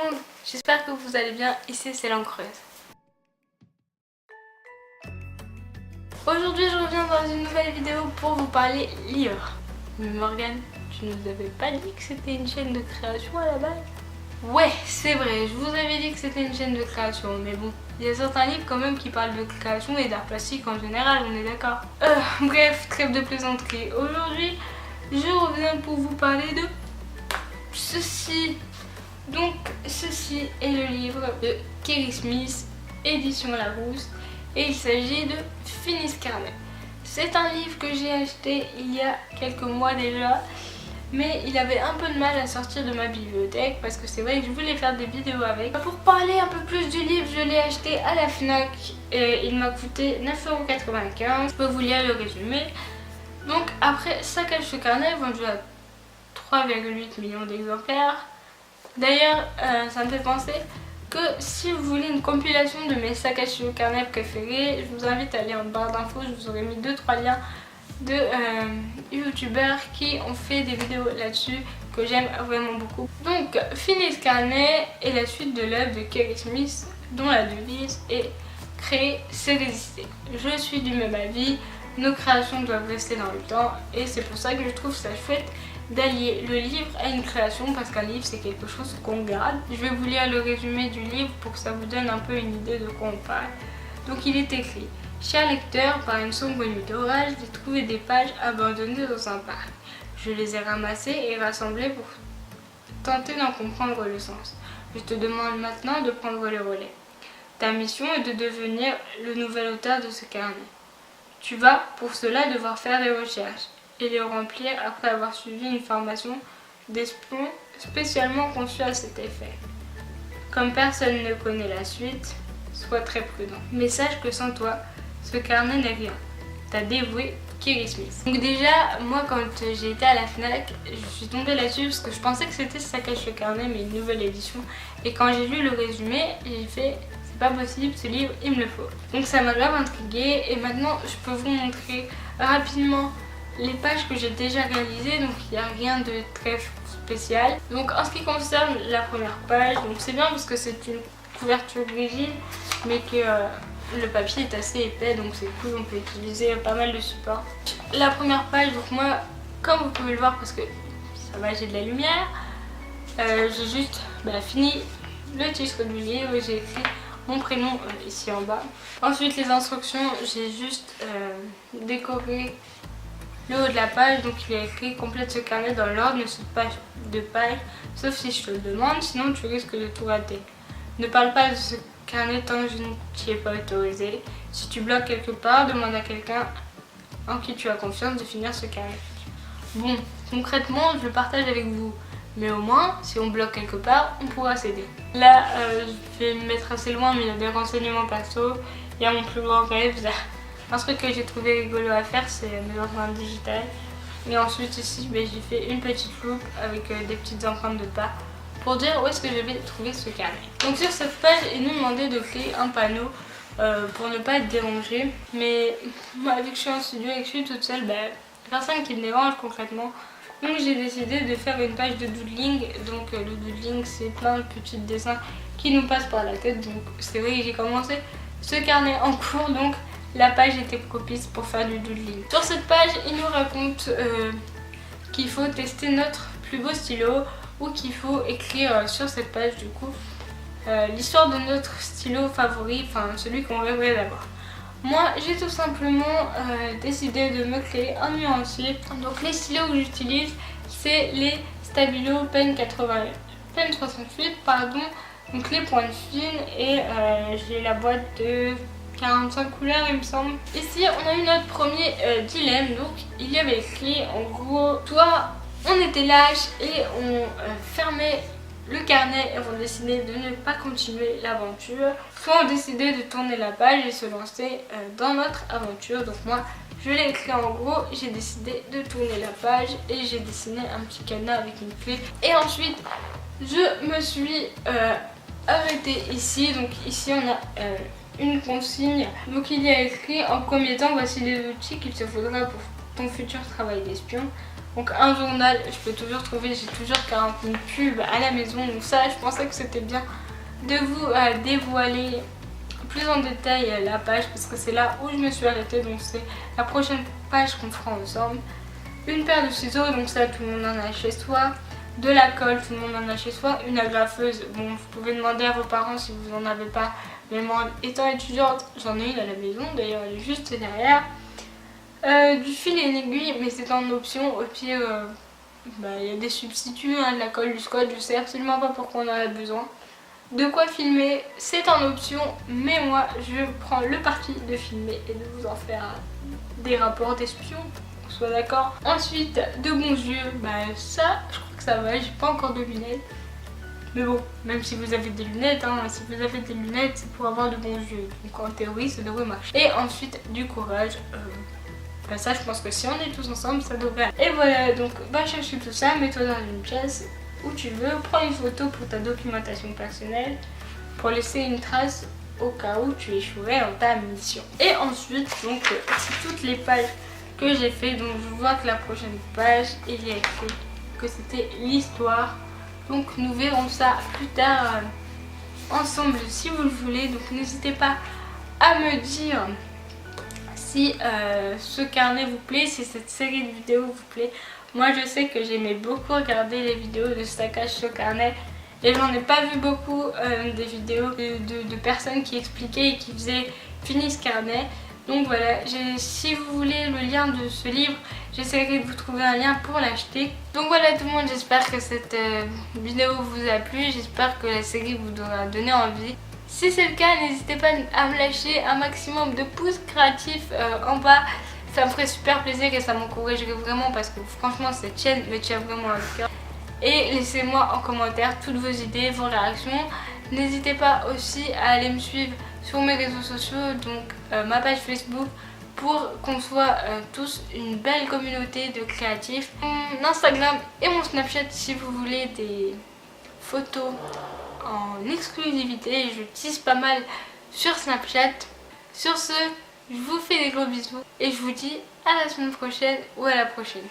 monde, j'espère que vous allez bien, ici c'est l'encreuse. Aujourd'hui je reviens dans une nouvelle vidéo pour vous parler livre. Mais Morgane, tu nous avais pas dit que c'était une chaîne de création à la base? Ouais, c'est vrai, je vous avais dit que c'était une chaîne de création, mais bon, il y a certains livres quand même qui parlent de création et d'art plastique en général, on est d'accord. Bref, trêve de plaisanterie. Aujourd'hui, je reviens pour vous parler de ceci. Donc, ceci est le livre de Kerry Smith, édition Larousse, et il s'agit de Finis Carnet. C'est un livre que j'ai acheté il y a quelques mois déjà, mais il avait un peu de mal à sortir de ma bibliothèque parce que c'est vrai que je voulais faire des vidéos avec. Pour parler un peu plus du livre, je l'ai acheté à la Fnac et il m'a coûté 9,95 €. Je peux vous lire le résumé. Donc après, ça cache ce carnet vendu à 3,8 millions d'exemplaires. D'ailleurs, ça me fait penser que si vous voulez une compilation de mes sacs à cheveux carnet préférés, je vous invite à aller en barre d'infos, je vous aurai mis 2-3 liens de youtubeurs qui ont fait des vidéos là-dessus que j'aime vraiment beaucoup. Donc Finis Carnet est la suite de l'œuvre de Kerry Smith dont la devise est créer c'est résister. Je suis du même avis, nos créations doivent rester dans le temps et c'est pour ça que je trouve ça chouette d'allier le livre à une création parce qu'un livre c'est quelque chose qu'on garde. Je vais vous lire le résumé du livre pour que ça vous donne un peu une idée de quoi on parle. Donc il est écrit: cher lecteur, par une sombre nuit d'orage, j'ai trouvé des pages abandonnées dans un parc. Je les ai ramassées et rassemblées pour tenter d'en comprendre le sens. Je te demande maintenant de prendre le relais. Ta mission est de devenir le nouvel auteur de ce carnet. Tu vas pour cela devoir faire des recherches et les remplir après avoir suivi une formation d'espion spécialement conçue à cet effet. Comme personne ne connaît la suite, sois très prudent. Mais sache que sans toi, ce carnet n'est rien. T'as dévoué Kerry Smith. Donc déjà, moi quand j'ai été à la Fnac, je suis tombée là-dessus parce que je pensais que c'était Ça cache le carnet mais une nouvelle édition. Et quand j'ai lu le résumé, j'ai fait c'est pas possible, ce livre il me le faut. Donc ça m'a grave intriguée et maintenant je peux vous montrer rapidement les pages que j'ai déjà réalisées, donc il n'y a rien de très spécial. Donc en ce qui concerne la première page, donc c'est bien parce que c'est une couverture rigide mais que le papier est assez épais, donc c'est cool, on peut utiliser pas mal de supports. La première page, donc moi comme vous pouvez le voir parce que ça va, j'ai de la lumière, j'ai juste fini le titre du livre, j'ai écrit mon prénom ici en bas. Ensuite les instructions, j'ai juste décoré le haut de la page, donc il est écrit: complète ce carnet dans l'ordre, ne saute pas de page sauf si je te le demande, sinon tu risques de tout rater. Ne parle pas de ce carnet tant que je ne t'y ai pas autorisé. Si tu bloques quelque part, demande à quelqu'un en qui tu as confiance de finir ce carnet. Bon, concrètement je le partage avec vous, mais au moins si on bloque quelque part, on pourra s'aider. Là je vais me mettre assez loin, mais il y a des renseignements perso. Il y a mon plus grand rêve. Un truc que j'ai trouvé rigolo à faire, c'est mes empreintes digitales. Et ensuite ici, j'ai fait une petite loupe avec des petites empreintes de pas pour dire où est-ce que je vais trouver ce carnet. Donc sur cette page, il nous demandait de créer un panneau pour ne pas être dérangé. Mais moi, vu que je suis en studio et que je suis toute seule, personne qui me dérange concrètement. Donc j'ai décidé de faire une page de doodling. Donc le doodling, c'est plein de petits dessins qui nous passent par la tête. Donc c'est vrai que j'ai commencé ce carnet en cours, donc la page était propice pour faire du doodling. Sur cette page, il nous raconte qu'il faut tester notre plus beau stylo ou qu'il faut écrire sur cette page du coup l'histoire de notre stylo favori, enfin celui qu'on rêverait d'avoir. Moi, j'ai tout simplement décidé de me créer un nuancier. Donc les stylos que j'utilise, c'est les Stabilo Pen 68, pardon. Donc les pointes fines et j'ai la boîte de 45 couleurs il me semble. Ici on a eu notre premier dilemme, donc il y avait écrit en gros, soit on était lâche et on fermait le carnet et on décidait de ne pas continuer l'aventure, soit on décidait de tourner la page et se lancer dans notre aventure. Donc moi je l'ai écrit en gros, j'ai décidé de tourner la page et j'ai dessiné un petit cadenas avec une clé. Et ensuite je me suis arrêtée ici, donc ici on a une consigne. Donc il y a écrit: en premier temps, voici les outils qu'il te faudra pour ton futur travail d'espion. Donc un journal, je peux toujours trouver, j'ai toujours 40 000 pubs à la maison. Donc ça, je pensais que c'était bien de vous dévoiler plus en détail la page, parce que c'est là où je me suis arrêtée. Donc c'est la prochaine page qu'on fera ensemble. Une paire de ciseaux, donc ça tout le monde en a chez soi. De la colle, tout le monde en a chez soi. Une agrafeuse, bon vous pouvez demander à vos parents si vous n'en avez pas. Mais moi étant étudiante, j'en ai une à la maison, d'ailleurs elle est juste derrière. Du fil et une aiguille, mais c'est en option. Au pire, il y a des substituts, hein, de la colle, du scotch, je sais absolument pas pourquoi on en a besoin. De quoi filmer, c'est en option, mais moi je prends le parti de filmer et de vous en faire des rapports d'espion, qu'on soit d'accord. Ensuite, de bons yeux, ça, je crois que ça va, j'ai pas encore de lunettes. Mais bon, même si vous avez des lunettes, hein, si vous avez des lunettes, c'est pour avoir de bons yeux. Donc en théorie, ça devrait marcher. Et ensuite, du courage. Ça, je pense que si on est tous ensemble, ça devrait aller. Et voilà, donc va chercher tout ça, mets-toi dans une pièce où tu veux, prends une photo pour ta documentation personnelle, pour laisser une trace au cas où tu échouerais dans ta mission. Et ensuite, donc, c'est toutes les pages que j'ai fait. Donc je vois que la prochaine page, il y a écrit que c'était l'histoire. Donc nous verrons ça plus tard ensemble si vous le voulez. Donc n'hésitez pas à me dire si ce carnet vous plaît, si cette série de vidéos vous plaît. Moi je sais que j'aimais beaucoup regarder les vidéos de stackage sur carnet. Et j'en ai pas vu beaucoup des vidéos de personnes qui expliquaient et qui faisaient fini ce carnet. Donc voilà, si vous voulez le lien de ce livre, j'essaierai de vous trouver un lien pour l'acheter. Donc voilà tout le monde, j'espère que cette vidéo vous a plu, j'espère que la série vous aura donné envie. Si c'est le cas, n'hésitez pas à me lâcher un maximum de pouces créatifs en bas. Ça me ferait super plaisir et ça m'encouragerait vraiment parce que franchement cette chaîne me tient vraiment à cœur. Et laissez-moi en commentaire toutes vos idées, vos réactions. N'hésitez pas aussi à aller me suivre sur mes réseaux sociaux, donc ma page Facebook, pour qu'on soit tous une belle communauté de créatifs. Mon Instagram et mon Snapchat si vous voulez des photos en exclusivité. Je tease pas mal sur Snapchat. Sur ce, je vous fais des gros bisous et je vous dis à la semaine prochaine ou à la prochaine.